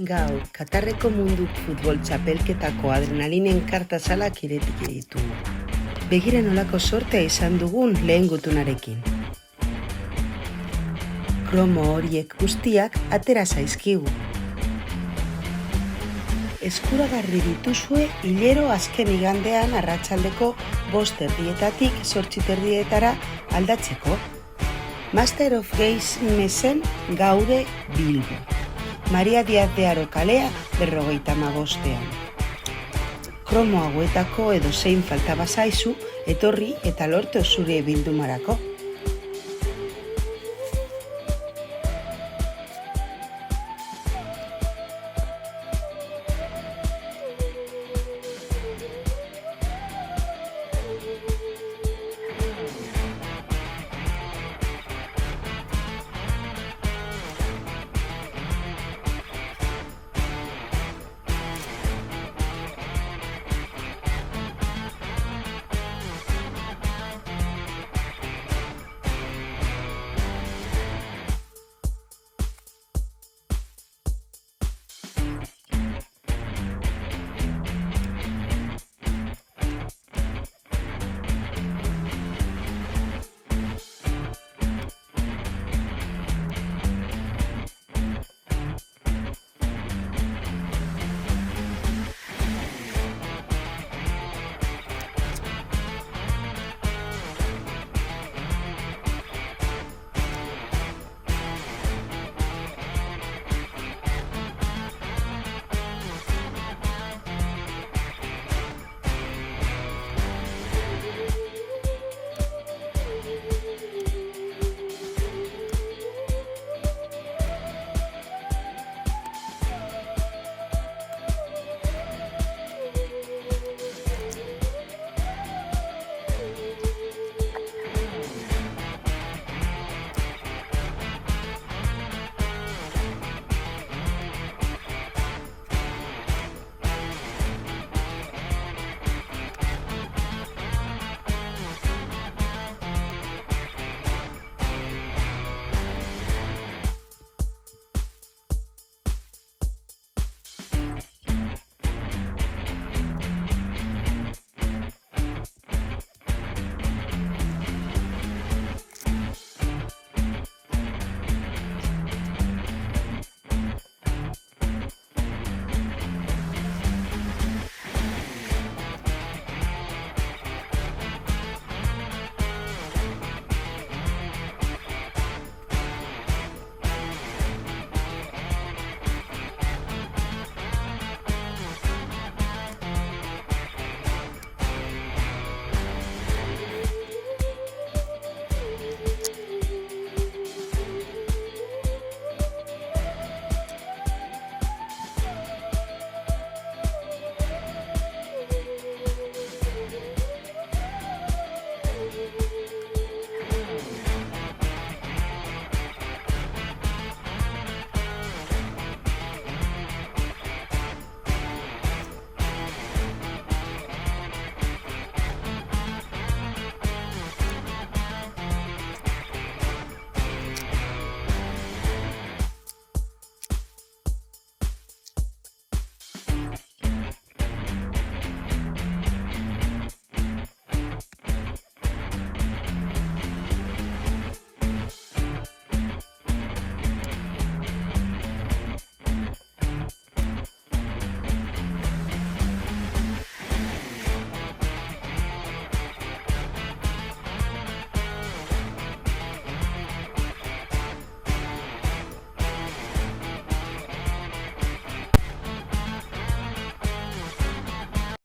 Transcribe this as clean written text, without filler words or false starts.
Gaur, Katarreko mundu futbol txapelketako adrenalinen kartazalak iretik ditugu. Begira nolako sortea izan dugun lehen gutunarekin. Kromo horiek guztiak atera zaizkigu. Eskuragarri dituzue hilero azken igandean arratsaldeko 5:30 8:30 aldatzeko. Master of Gamesen gaude Bilbo. Maria Diaz de Haro kalea 55ean. Kromo hauetako edozein falta bazaizu, etorri eta lortu zure bildumarako.